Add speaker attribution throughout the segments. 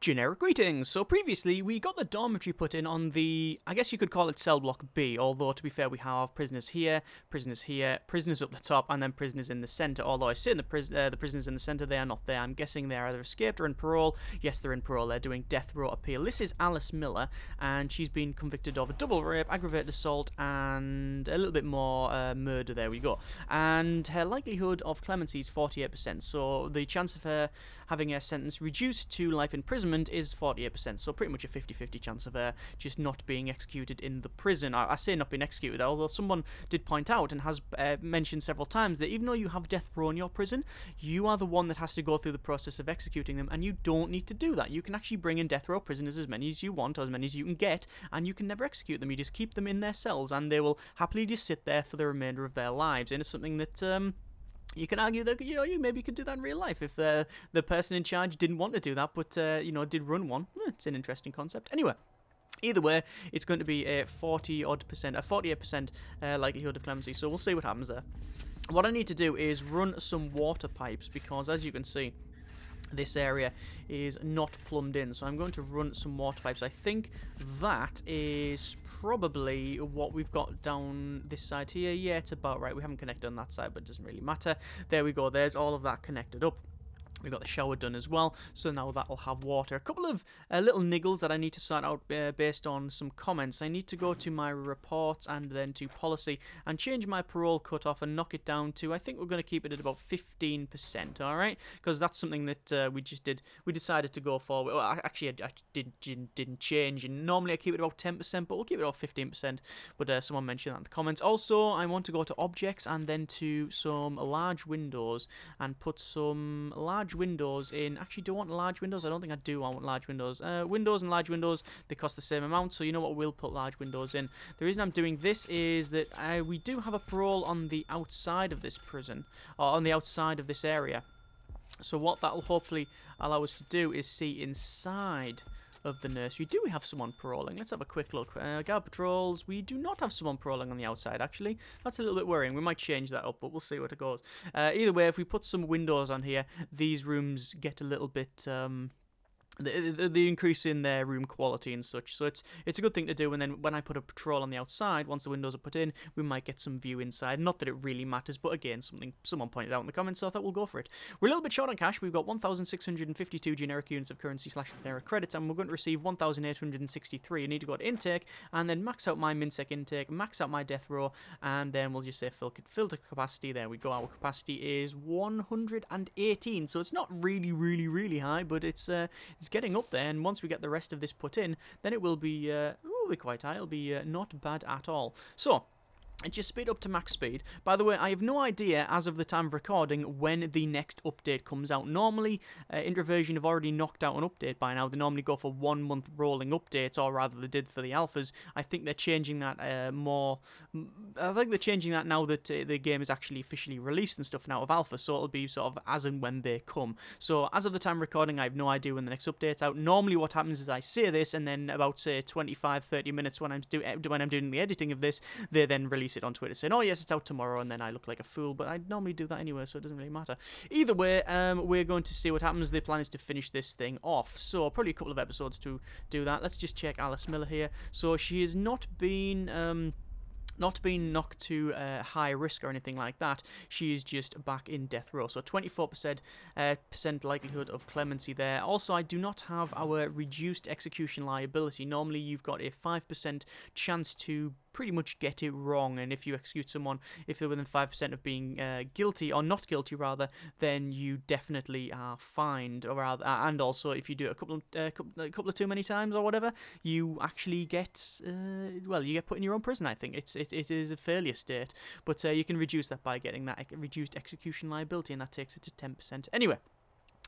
Speaker 1: Generic greetings. So previously we got the dormitory put in on the, I guess you could call it cell block B, although to be fair we have prisoners here, prisoners up the top, and then prisoners in the centre. Although I say in the prisoners in the centre, they are not there. I'm guessing they're either escaped or in parole. Yes, they're in parole. They're doing death row appeal. This is Alice Miller, and she's been convicted of a double rape, aggravated assault, and a little bit more murder. There we go. And her likelihood of clemency is 48%. So the chance of her having her sentence reduced to life imprisonment is 48%, so pretty much a 50-50 chance of her just not being executed in the prison. I say not being executed, although someone did point out and has mentioned several times that even though you have death row in your prison, you are the one that has to go through the process of executing them, and you don't need to do that. You can actually bring in death row prisoners as many as you want, or as many as you can get, and you can never execute them. You just keep them in their cells, and they will happily just sit there for the remainder of their lives, and it's something that you can argue that, you maybe could do that in real life if the person in charge didn't want to do that, but, did run one. It's an interesting concept. Anyway, either way, it's going to be a 48% likelihood of clemency, so we'll see what happens there. What I need to do is run some water pipes, because as you can see, this area is not plumbed in, so I'm going to run some water pipes. I think that is probably what we've got down this side here. Yeah, it's about right. We haven't connected on that side, but it doesn't really matter. There we go. There's all of that connected up. We've got the shower done as well, so now that'll have water. A couple of little niggles that I need to sort out based on some comments. I need to go to my reports and then to policy and change my parole cutoff and knock it down to, I think we're going to keep it at about 15%, alright? Because that's something that we just did. We decided to go for. Well, actually, I didn't change, and normally I keep it about 10%, but we'll keep it about 15%. But someone mentioned that in the comments. Also, I want to go to objects and then to some large windows and put some large windows in. Actually, do I want large windows? I don't think I do. I want large windows. Windows and large windows, they cost the same amount, so you know what, we'll put large windows in. The reason I'm doing this is that we do have a parole on the outside of this prison, or on the outside of this area. So what that'll hopefully allow us to do is see inside of the nursery. Do we have someone paroling? Let's have a quick look. Guard patrols. We do not have someone paroling on the outside, actually. That's a little bit worrying. We might change that up, but we'll see where it goes. Either way, if we put some windows on here, these rooms get a little bit the increase in their room quality and such, so it's a good thing to do. And then when I put a patrol on the outside, once the windows are put in, we might get some view inside. Not that it really matters, but again, something someone pointed out in the comments, so I thought we'll go for it. We're a little bit short on cash. We've got 1,652 generic units of currency / generic credits, and we're going to receive 1,863. I need to go to intake and then max out my minsec intake, max out my death row, and then we'll just say filter capacity. There we go. Our capacity is 118, so it's not really high, but it's getting up there, and once we get the rest of this put in, then it will be quite high. It'll be not bad at all. So it just speed up to max speed. By the way, I have no idea, as of the time of recording, when the next update comes out. Normally, Introversion have already knocked out an update by now. They normally go for 1 month rolling updates, or rather they did for the alphas. I think they're changing that more. I think they're changing that now that the game is actually officially released and stuff now of alpha, so it'll be sort of as and when they come. So as of the time of recording, I have no idea when the next update's out. Normally what happens is I say this, and then about, say, 25-30 minutes when I'm doing the editing of this, they then release it on Twitter saying, oh yes, it's out tomorrow, and then I look like a fool, but I normally do that anyway, so it doesn't really matter. Either way, we're going to see what happens. The plan is to finish this thing off, so probably a couple of episodes to do that. Let's just check Alice Miller here. So she has not been knocked to high risk or anything like that. She is just back in death row. So 24% likelihood of clemency there. Also, I do not have our reduced execution liability. Normally, you've got a 5% chance to pretty much get it wrong, and if you execute someone, if they're within 5% of being guilty, or not guilty rather, then you definitely are fined, or rather, and also if you do it a couple of too many times or whatever, you actually get you get put in your own prison. I think it is a failure state, but you can reduce that by getting that reduced execution liability, and that takes it to 10%. Anyway,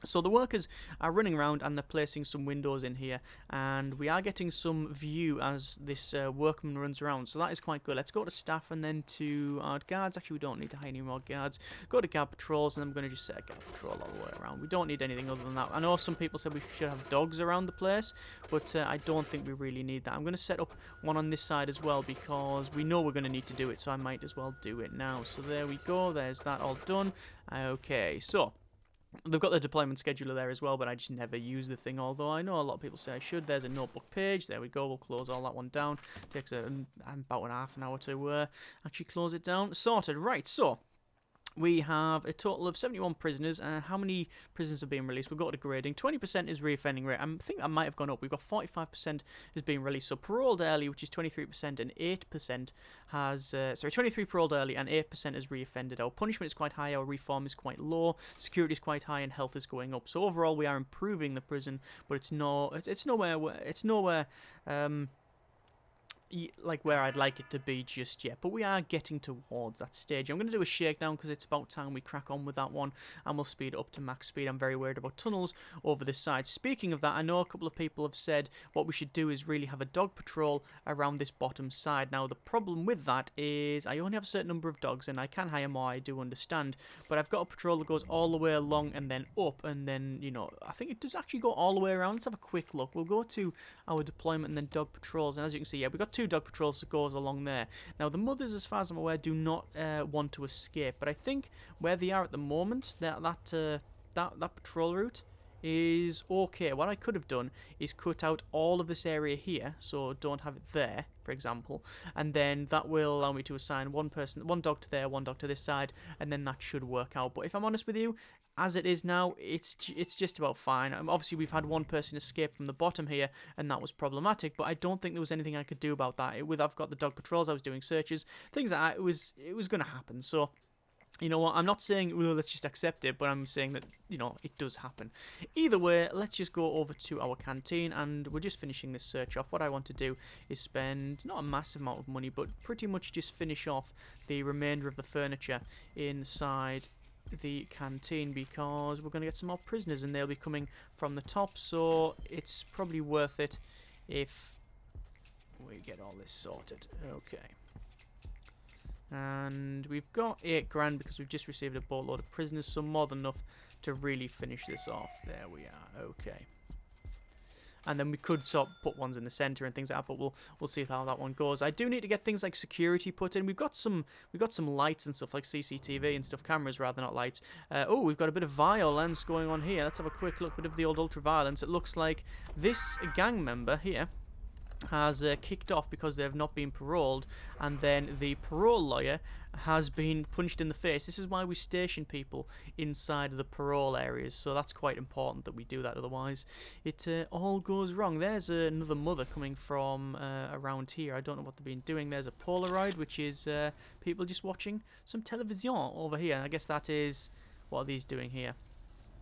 Speaker 1: so the workers are running around and they're placing some windows in here, and we are getting some view as this workman runs around, so that is quite good. Let's go to staff and then to our guards. Actually, we don't need to hire any more guards. Go to guard patrols, and I'm going to just set a guard patrol all the way around. We don't need anything other than that. I know some people said we should have dogs around the place, but I don't think we really need that. I'm going to set up one on this side as well, because we know we're going to need to do it, so I might as well do it now. So there we go. There's that all done. Okay, so They've got the deployment scheduler there as well, but I just never use the thing, although I know a lot of people say I should. There's a notebook page. There we go. We'll close all that one down. Takes about half an hour to actually close it down. Sorted. Right, so we have a total of 71 prisoners. How many prisoners are being released? We've got a grading. 20% is reoffending rate. I think that might have gone up. We've got 45% is being released. So paroled early, which is 23%, and 8% has... 23 paroled early and 8% is reoffended. Our punishment is quite high. Our reform is quite low. Security is quite high, and health is going up. So overall, we are improving the prison, but it's nowhere like where I'd like it to be just yet, but we are getting towards that stage. I'm going to do a shakedown because it's about time we crack on with that one, and we'll speed it up to max speed. I'm very worried about tunnels over this side. Speaking of that, I know a couple of people have said what we should do is really have a dog patrol around this bottom side. Now, the problem with that is I only have a certain number of dogs, and I can hire more, I do understand, but I've got a patrol that goes all the way along and then up, and then, you know, I think it does actually go all the way around. Let's have a quick look. We'll go to our deployment and then dog patrols, and as you can see, yeah, we've got 2 dog patrols that goes along there. Now, the mothers, as far as I'm aware, do not want to escape, but I think where they are at the moment, that patrol route is okay. What I could have done is cut out all of this area here, so don't have it there, for example, and then that will allow me to assign one dog to there, one dog to this side, and then that should work out. But if I'm honest with you, as it is now, it's just about fine. Obviously, we've had one person escape from the bottom here, and that was problematic, but I don't think there was anything I could do about that. I've got the dog patrols, I was doing searches, things like that. It was going to happen, so... You know what, I'm not saying, well, let's just accept it, but I'm saying that, you know, it does happen. Either way, let's just go over to our canteen, and we're just finishing this search off. What I want to do is spend, not a massive amount of money, but pretty much just finish off the remainder of the furniture inside the canteen, because we're going to get some more prisoners, and they'll be coming from the top, so it's probably worth it if we get all this sorted. Okay. And we've got 8 grand because we've just received a boatload of prisoners, so more than enough to really finish this off. There we are. Okay. And then we could sort of put ones in the centre and things like that, but we'll see how that one goes. I do need to get things like security put in. We've got some lights and stuff like CCTV and stuff, cameras rather, not lights. Oh, we've got a bit of violence going on here. Let's have a quick look. Bit of the old ultra violence. It looks like this gang member here has kicked off because they have not been paroled, and then the parole lawyer has been punched in the face. This is why we station people inside of the parole areas, so that's quite important that we do that, otherwise it all goes wrong. There's another mother coming from around here. I don't know what they've been doing. There's a Polaroid, which is people just watching some television over here. I guess that is, what are these doing here?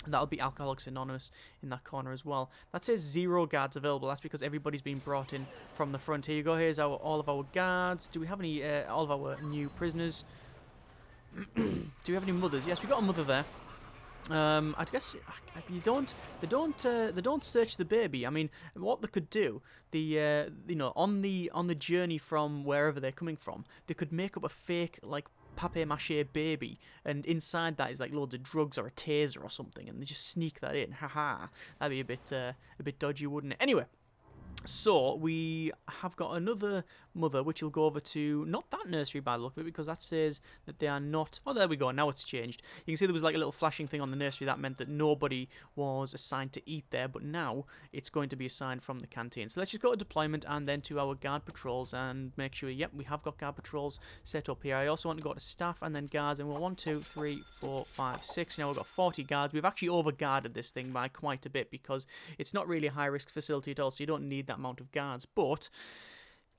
Speaker 1: That'll be Alcoholics Anonymous in that corner as well. That says 0 guards available. That's because everybody's been brought in from the front. Here you go. Here's all of our guards. Do we have any all of our new prisoners? Do we have any mothers? Yes, we got a mother there. I guess they don't search the baby. I mean, what they could do, you know, on the journey from wherever they're coming from, they could make up a fake, like, papier-mâché baby, and inside that is like loads of drugs or a taser or something, and they just sneak that in. Haha, that'd be a bit dodgy, wouldn't it? Anyway, so we have got another mother, which will go over to not that nursery by the look of it, because that says that they are not. Oh, there we go. Now it's changed. You can see there was like a little flashing thing on the nursery that meant that nobody was assigned to eat there, but now it's going to be assigned from the canteen. So let's just go to deployment and then to our guard patrols and make sure, yep, we have got guard patrols set up here. I also want to go to staff and then guards, and we're 1, 2, 3, 4, 5, 6. Now we've got 40 guards. We've actually overguarded this thing by quite a bit because it's not really a high-risk facility at all, so you don't need that amount of guards, but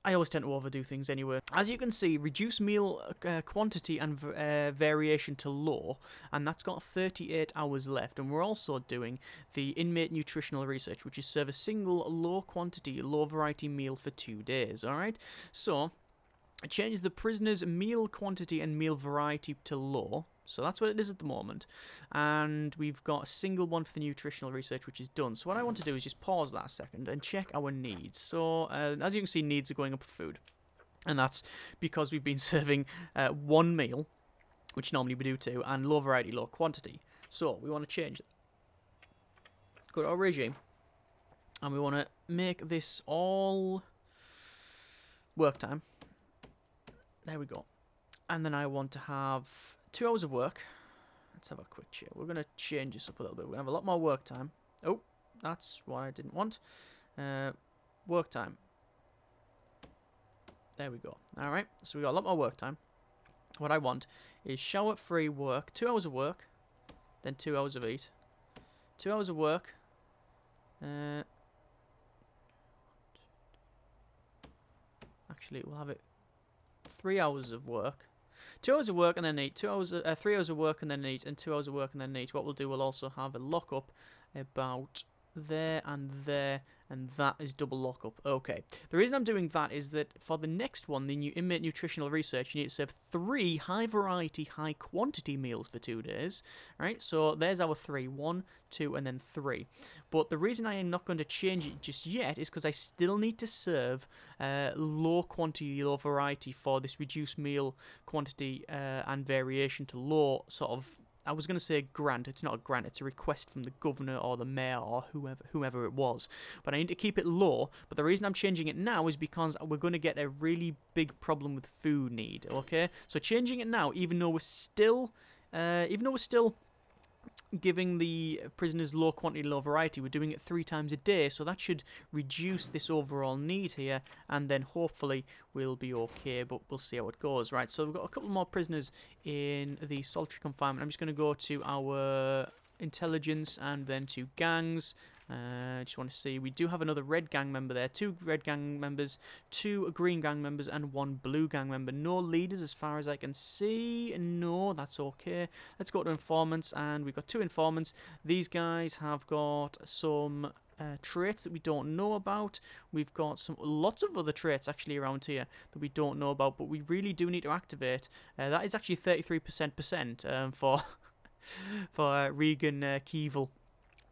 Speaker 1: I always tend to overdo things anyway. As you can see, reduce meal quantity and variation to low, and that's got 38 hours left. And we're also doing the inmate nutritional research, which is serve a single low quantity, low variety meal for 2 days. All right, so it changes the prisoner's meal quantity and meal variety to low. So that's what it is at the moment. And we've got a single one for the nutritional research, which is done. So what I want to do is just pause that a second and check our needs. So as you can see, needs are going up for food. And that's because we've been serving 1 meal, which normally we do 2, and low variety, low quantity. So we want to change it. Go to our regime. And we want to make this all work time. There we go. And then I want to have 2 hours of work. let's have a quick check. We're going to change this up a little bit. We're going to have a lot more work time. Oh, that's what I didn't want. Work time. There we go. Alright, so we got a lot more work time. What I want is shower-free work. 2 hours of work, then 2 hours of eat. 2 hours of work. Actually, we'll have it 3 hours of work. 2 hours of work and then eat. 3 hours of work and then eat, and 2 hours of work and then eat. What we'll do, we'll also have a lockup about there, and that is double lockup. Okay. The reason I'm doing that is that for the next one, the new inmate nutritional research, you need to serve 3 high variety, high quantity meals for 2 days. Right? So there's our 3. 1, 2, and then 3. But the reason I am not going to change it just yet is because I still need to serve low quantity, low variety for this reduced meal quantity and variation to low sort of. I was going to say grant. It's not a grant. It's a request from the governor or the mayor or whoever it was. But I need to keep it low. But the reason I'm changing it now is because we're going to get a really big problem with food need. Okay, so changing it now, even though we're still giving the prisoners low quantity, low variety, we're doing it 3 times a day, so that should reduce this overall need here, and then hopefully we'll be okay, but we'll see how it goes. Right, so we've got a couple more prisoners in the solitary confinement. I'm just going to go to our intelligence and then to gangs. Just want to see, we do have another red gang member there, 2 red gang members, 2 green gang members, and 1 blue gang member. No leaders as far as I can see. No, that's okay. Let's go to informants, and we've got 2 informants. These guys have got some traits that we don't know about. We've got lots of other traits actually around here that we don't know about, but we really do need to activate. That is actually 33% for Regan Keevil.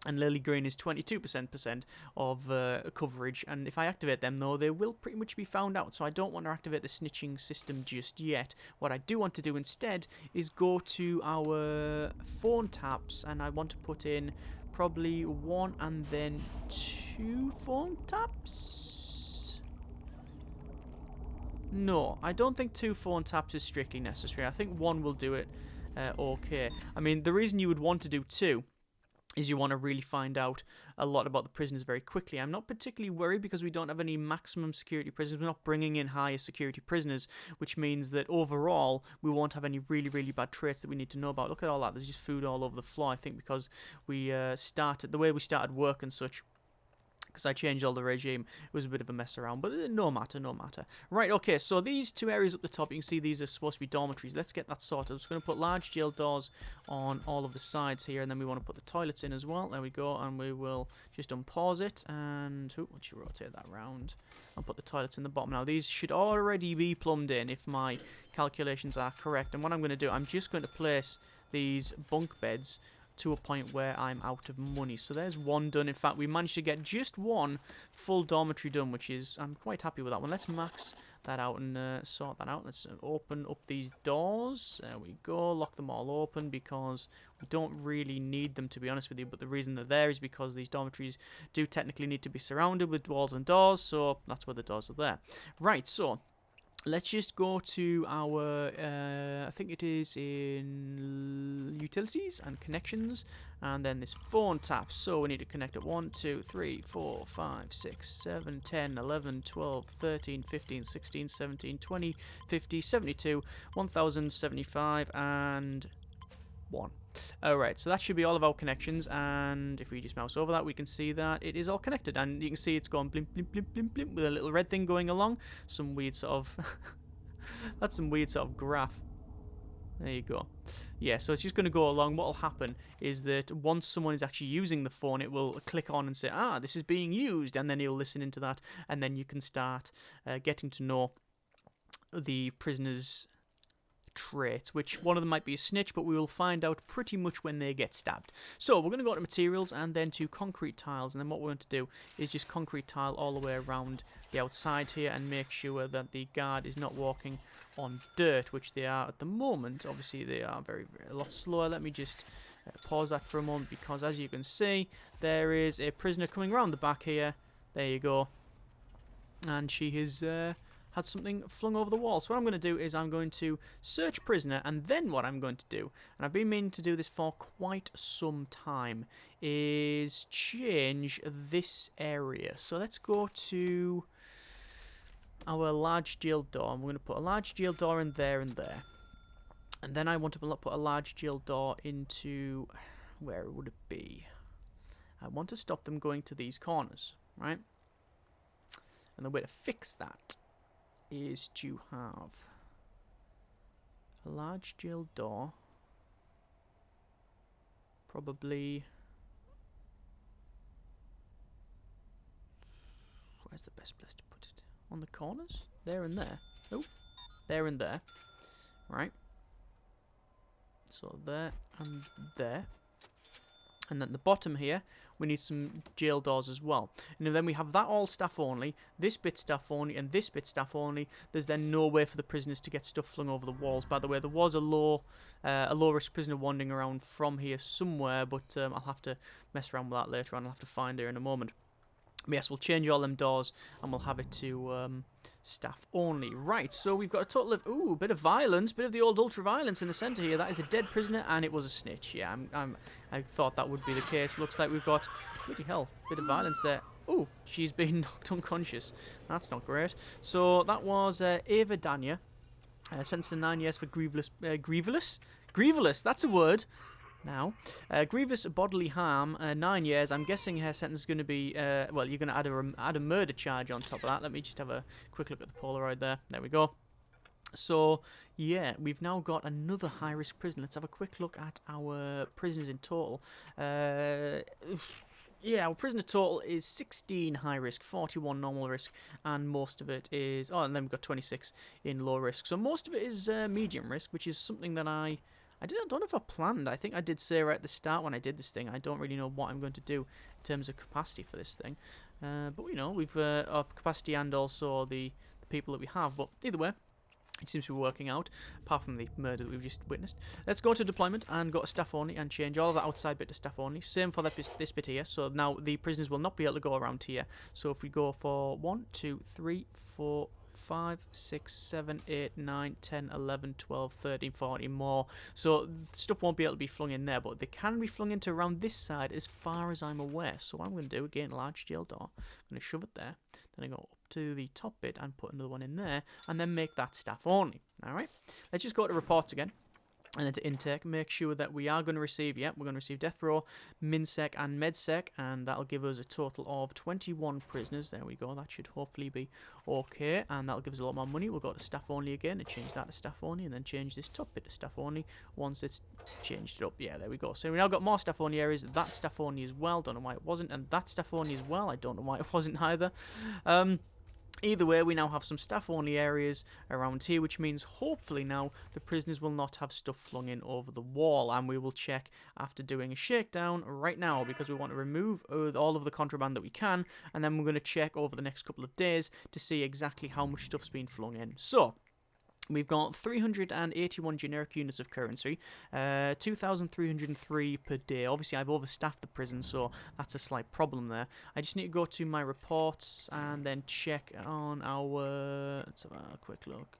Speaker 1: And Lily Green is 22% of coverage, and if I activate them, though, they will pretty much be found out, so I don't want to activate the snitching system just yet. What I do want to do instead is go to our phone taps, and I want to put in probably 1 and then 2 phone taps? No, I don't think 2 phone taps is strictly necessary. I think 1 will do it okay. I mean, the reason you would want to do 2 is you want to really find out a lot about the prisoners very quickly. I'm not particularly worried because we don't have any maximum security prisoners. We're not bringing in higher security prisoners, which means that overall we won't have any really, really bad traits that we need to know about. Look at all that. There's just food all over the floor, I think, because we the way we started work and such. Because I changed all the regime, it was a bit of a mess around, but no matter. Right, okay, so these 2 areas up the top, you can see these are supposed to be dormitories. Let's get that sorted. I'm just going to put large jail doors on all of the sides here, and then we want to put the toilets in as well. There we go, and we will just unpause it, and once you rotate that round, I'll put the toilets in the bottom. Now, these should already be plumbed in if my calculations are correct, and what I'm going to do, I'm just going to place these bunk beds to a point where I'm out of money. So there's 1 done. In fact, we managed to get just 1 full dormitory done, which is, I'm quite happy with that one. Let's max that out and sort that out. Let's open up these doors. There we go. Lock them all open because we don't really need them, to be honest with you. But the reason they're there is because these dormitories do technically need to be surrounded with walls and doors. So that's why the doors are there. Right, so let's just go to our, I think it is in utilities and connections, and then this phone tap. So we need to connect it 1, 2, 3, 4, 5, 6, 7, 10, 11, 12, 13, 15, 16, 17, 20, 50, 72, 1075, and 1. Alright, so that should be all of our connections, and if we just mouse over that, we can see that it is all connected, and you can see it's going blimp, blimp, blimp, blimp, blimp, with a little red thing going along. Some weird sort of... that's some weird sort of graph. There you go. Yeah, so it's just going to go along. What will happen is that once someone is actually using the phone, it will click on and say, this is being used, and then he'll listen into that, and then you can start getting to know the prisoners' traits, which one of them might be a snitch, but we will find out pretty much when they get stabbed. So we're going to go to materials and then to concrete tiles, and then what we're going to do is just concrete tile all the way around the outside here and make sure that the guard is not walking on dirt, which they are at the moment. Obviously they are a lot slower. Let me just pause that for a moment, because as you can see, there is a prisoner coming around the back here. There you go, and she is had something flung over the wall. So what I'm going to do is I'm going to search prisoner, and then what I'm going to do, and I've been meaning to do this for quite some time, is change this area. So let's go to our large jail door. I'm going to put a large jail door in there and there. And then I want to put a large jail door into... where would it be? I want to stop them going to these corners, right? And the way to fix that is to have a large jail door, probably... where's the best place to put it? On the corners? There and there. Oh, there and there. Right. So there and there. And at the bottom here, we need some jail doors as well. And then we have that all staff only, this bit staff only, and this bit staff only. There's then no way for the prisoners to get stuff flung over the walls. By the way, there was a low-risk prisoner wandering around from here somewhere, but I'll have to mess around with that later on. I'll have to find her in a moment. But yes, we'll change all them doors, and we'll have it to staff only. Right, so we've got a total of, ooh, a bit of violence, bit of the old ultra-violence in the centre here. That is a dead prisoner, and it was a snitch. Yeah, I thought that would be the case. Looks like we've got, bloody hell, bit of violence there. Ooh, she's been knocked unconscious. That's not great. So that was Ava Dania, sentenced to 9 years for grievous, that's a word. Now, grievous bodily harm, 9 years. I'm guessing her sentence is going to be, well, you're going to add a murder charge on top of that. Let me just have a quick look at the Polaroid there. There we go. So, yeah, we've now got another high-risk prison. Let's have a quick look at our prisoners in total. Yeah, our prisoner total is 16 high risk, 41 normal risk, and most of it is... oh, and then we've got 26 in low risk. So most of it is medium risk, which is something that I don't know if I planned. I think I did say right at the start when I did this thing, I don't really know what I'm going to do in terms of capacity for this thing. But, you know, we've our capacity and also the people that we have. But either way, it seems to be working out, apart from the murder that we've just witnessed. Let's go to deployment and go to staff only and change all of the outside bit to staff only. Same for this bit here. So now the prisoners will not be able to go around here. So if we go for 1, 2, 3, 4... 5, 6, 7, 8, 9, 10, 11, 12, 13, 14 more. So stuff won't be able to be flung in there, but they can be flung into around this side as far as I'm aware. So what I'm going to do, again, large jail door, I'm going to shove it there. Then I go up to the top bit and put another one in there, and then make that staff only. Alright, let's just go to reports again. And then to intake, make sure that we are going to receive, we're going to receive death row, minsec and medsec, and that'll give us a total of 21 prisoners. There we go, that should hopefully be okay, and that'll give us a lot more money. We'll go to staff only again and change that to staff only, and then change this top bit to staff only once it's changed it up. Yeah, there we go. So we now got more staff only areas, that staff only as well, don't know why it wasn't, and that staff only as well, I don't know why it wasn't either. Either way, we now have some staff-only areas around here, which means hopefully now the prisoners will not have stuff flung in over the wall. And we will check after doing a shakedown right now, because we want to remove all of the contraband that we can. And then we're going to check over the next couple of days to see exactly how much stuff's been flung in. So we've got 381 generic units of currency, 2,303 per day. Obviously, I've overstaffed the prison, so that's a slight problem there. I just need to go to my reports and then check on our... let's have a quick look.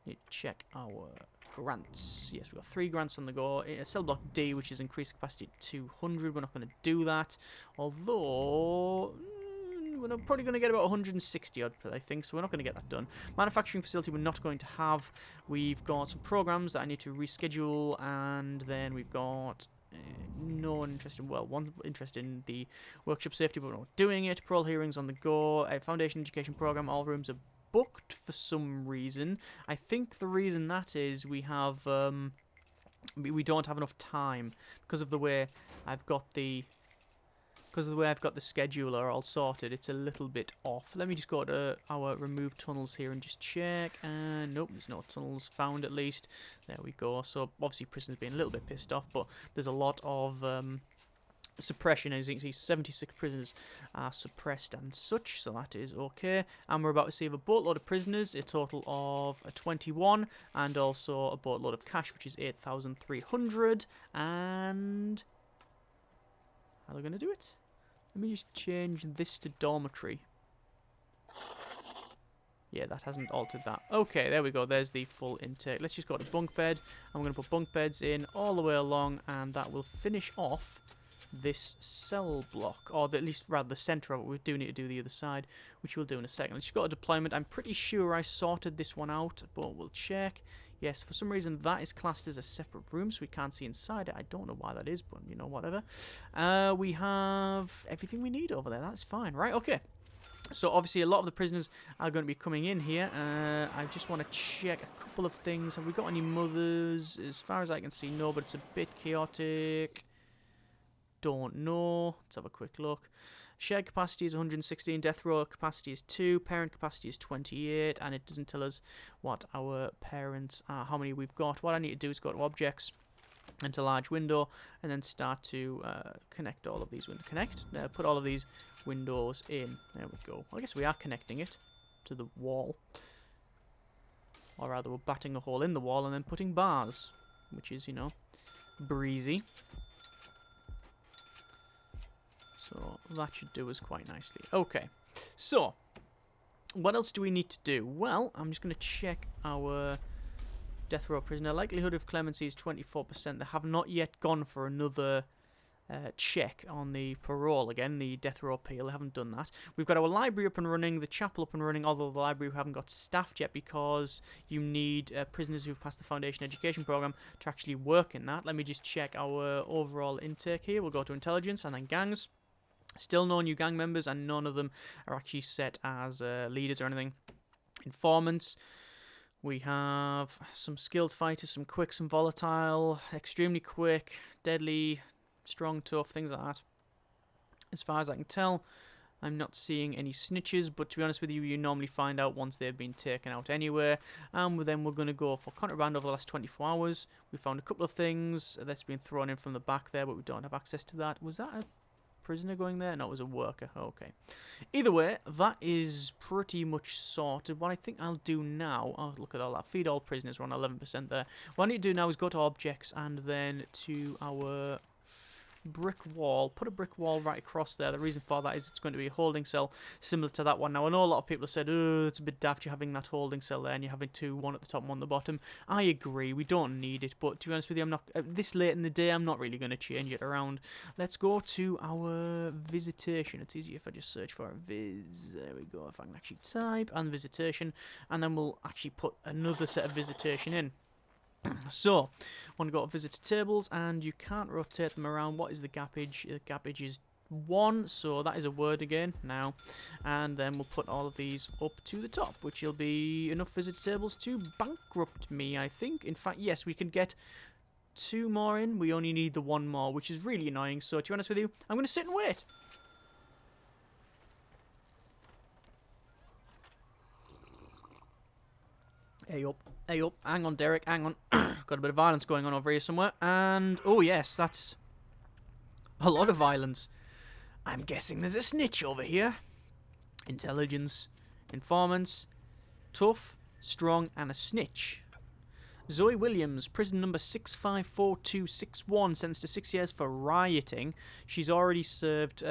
Speaker 1: Need to check our grants. Yes, we've got 3 grants on the go. Cell block D, which is increased capacity to 200. We're not going to do that, although... we're probably going to get about 160 odd, I think, so we're not going to get that done. Manufacturing facility we're not going to have. We've got some programs that I need to reschedule, and then we've got no interest in, well, one interest in the workshop safety, but we're not doing it. Parole hearings on the go. A foundation education program, all rooms are booked for some reason. I think the reason that is we have, we don't have enough time because of the way I've got the... because of the way I've got the scheduler all sorted, it's a little bit off. Let me just go to our remove tunnels here and just check. And nope, there's no tunnels found at least. There we go. So obviously prisoners being a little bit pissed off, but there's a lot of suppression. As you can see, 76 prisoners are suppressed and such, so that is okay. And we're about to save a boatload of prisoners, a total of 21, and also a boatload of cash, which is 8,300. And how are they going to do it? Let me just change this to dormitory. Yeah, that hasn't altered that. Okay, there we go. There's the full intake. Let's just go to bunk bed. I'm going to put bunk beds in all the way along, and that will finish off this cell block, or at least rather the centre of it. We do need to do the other side, which we'll do in a second. Let's just go to deployment. I'm pretty sure I sorted this one out, but we'll check. Yes, for some reason that is classed as a separate room, so we can't see inside it. I don't know why that is, but you know, whatever. We have everything we need over there. That's fine, right? Okay. So obviously a lot of the prisoners are going to be coming in here. I just want to check a couple of things. Have we got any mothers? As far as I can see, no, but it's a bit chaotic. Don't know. Let's have a quick look. Shared capacity is 116, death row capacity is 2, parent capacity is 28, and it doesn't tell us what our parents are, how many we've got. What I need to do is go to objects, into large window, and then start to connect all of these windows. Put all of these windows in. There we go. I guess we are connecting it to the wall. Or rather, we're batting a hole in the wall and then putting bars, which is, you know, breezy. So that should do us quite nicely. Okay, so what else do we need to do? Well, I'm just going to check our death row prisoner. Likelihood of clemency is 24%. They have not yet gone for another check on the parole again, the death row appeal. They haven't done that. We've got our library up and running, the chapel up and running, although the library we haven't got staffed yet because you need prisoners who've passed the foundation education program to actually work in that. Let me just check our overall intake here. We'll go to intelligence and then gangs. Still no new gang members, and none of them are actually set as leaders or anything. Informants. We have some skilled fighters, some quick, some volatile, extremely quick, deadly, strong, tough, things like that. As far as I can tell, I'm not seeing any snitches, but to be honest with you, you normally find out once they've been taken out anywhere. And then we're going to go for contraband over the last 24 hours. We found a couple of things that's been thrown in from the back there, but we don't have access to that. Was that a prisoner going there? No, it was a worker. Okay. Either way, that is pretty much sorted. What I think I'll do now... Oh, look at all that. Feed all prisoners. We're on 11% there. What I need to do now is go to objects and then to our brick wall. Put a brick wall right across there. The reason for that is it's going to be a holding cell similar to that one. Now, I know a lot of people have said, oh, it's a bit daft you're having that holding cell there and you're having two, one at the top and one at the bottom. I agree. We don't need it, but to be honest with you, I'm not this late in the day, I'm not really going to change it around. Let's go to our visitation. It's easier if I just search for viz. There we go. If I can actually type and visitation, and then we'll actually put another set of visitation in. So, I want to go to visitor tables, and you can't rotate them around. What is the gappage? The gappage is 1, so that is a word again now. And then we'll put all of these up to the top, which will be enough visitor tables to bankrupt me, I think. In fact, yes, we can get 2 more in. We only need the 1 more, which is really annoying. So, to be honest with you, I'm going to sit and wait. Hey up, hang on Derek, hang on. Got a bit of violence going on over here somewhere, and oh yes, that's a lot of violence. I'm guessing there's a snitch over here. Intelligence, informants, tough, strong, and a snitch. Zoe Williams, prison number 654261, sentenced to 6 years for rioting. She's already served,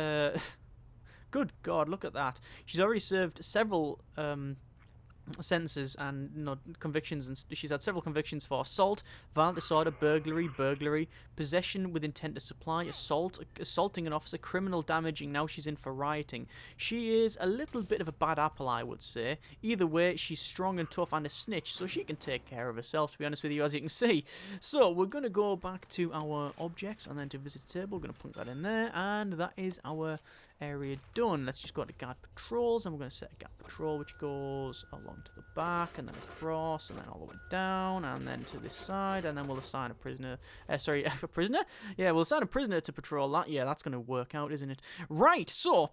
Speaker 1: good God, look at that. She's already served several, sentences and convictions, and she's had several convictions for assault, violent disorder, burglary, possession with intent to supply, assaulting an officer, criminal damaging. Now she's in for rioting. She is a little bit of a bad apple, I would say. Either way, she's strong and tough and a snitch, so she can take care of herself, to be honest with you, as you can see. So we're going to go back to our objects and then to visitor table. We're going to put that in there, and that is our area done. Let's just go to guard patrols, and we're going to set a guard patrol which goes along to the back and then across and then all the way down and then to this side, and then we'll assign a prisoner, a prisoner? Yeah, we'll assign a prisoner to patrol that. Yeah, that's going to work out, isn't it? Right, so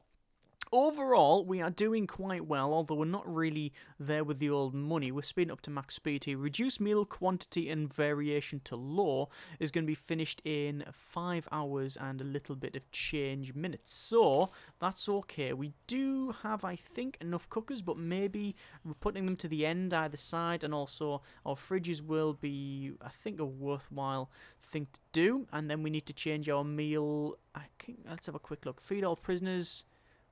Speaker 1: overall, we are doing quite well, although we're not really there with the old money. We're speeding up to max speed here. Reduced meal quantity and variation to low is going to be finished in 5 hours and a little bit of change minutes. So, that's okay. We do have, I think, enough cookers, but maybe we're putting them to the end either side, and also our fridges will be, I think, a worthwhile thing to do. And then we need to change our meal. Let's have a quick look. Feed all prisoners.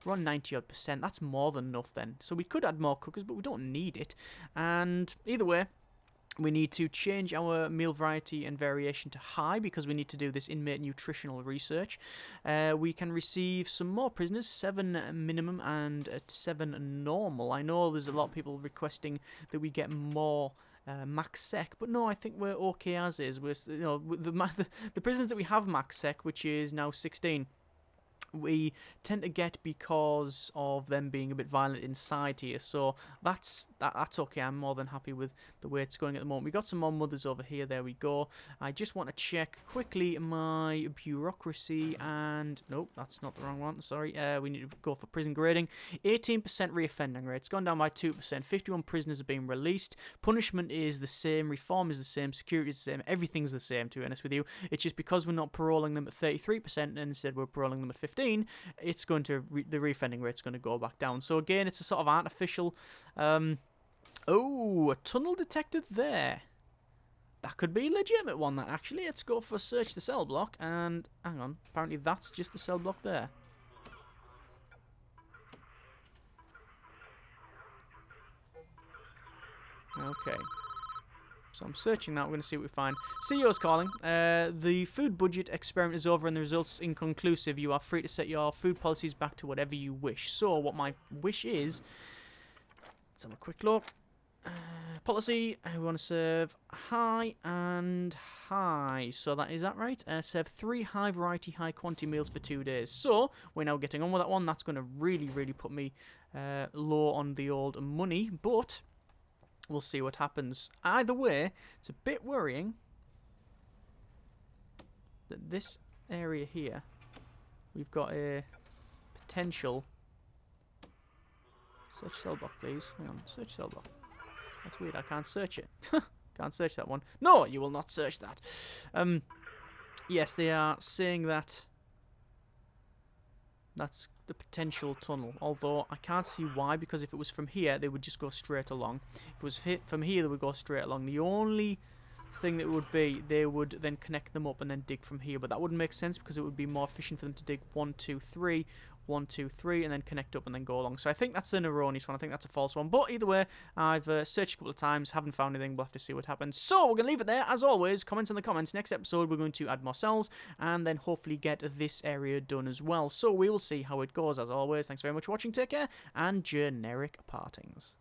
Speaker 1: We're on 90 odd percent. That's more than enough then. So we could add more cookers, but we don't need it. And either way, we need to change our meal variety and variation to high because we need to do this inmate nutritional research. We can receive some more prisoners, 7 minimum and 7 normal. I know there's a lot of people requesting that we get more max sec, but no, I think we're okay as is. We're, you know, the prisoners that we have max sec, which is now 16. We tend to get because of them being a bit violent inside here, so that's okay. I'm more than happy with the way it's going at the moment. We got some more mothers over here. There we go. I just want to check quickly my bureaucracy, and nope, that's not the wrong one. Sorry. We need to go for prison grading. 18% reoffending rate. It's gone down by 2%. 51 prisoners are being released. Punishment is the same. Reform is the same. Security is the same. Everything's the same. To be honest with you, it's just because we're not paroling them at 33%, and instead we're paroling them at 15%. It's going to the reoffending rate's going to go back down. So again, it's a sort of artificial. Oh, a tunnel detected there. That could be a legitimate one. That actually. Let's go for search the cell block. And hang on, apparently that's just the cell block there. Okay. So I'm searching that. We're going to see what we find. CEO's calling. The food budget experiment is over and the results inconclusive. You are free to set your food policies back to whatever you wish. So what my wish is, let's have a quick look. Policy. We want to serve high and high. So that is that right? Serve 3 high variety, high quantity meals for 2 days. So we're now getting on with that one. That's going to really, really put me low on the old money. But we'll see what happens. Either way, it's a bit worrying that this area here, we've got a potential... Search cell block, please. Hang on, search cell block. That's weird, I can't search it. Can't search that one. No, you will not search that. Yes, they are saying that that's the potential tunnel, although I can't see why, because if it was from here they would just go straight along. If it was from here they would go straight along. The only thing that would be, they would then connect them up and then dig from here, but that wouldn't make sense because it would be more efficient for them to dig 1, 2, 3, 1, 2, 3, and then connect up and then go along. So I think that's an erroneous one. I think that's a false one. But either way, I've searched a couple of times, haven't found anything. We'll have to see what happens. So we're going to leave it there. As always, comments in the comments. Next episode, we're going to add more cells and then hopefully get this area done as well. So we will see how it goes. As always, thanks very much for watching. Take care and generic partings.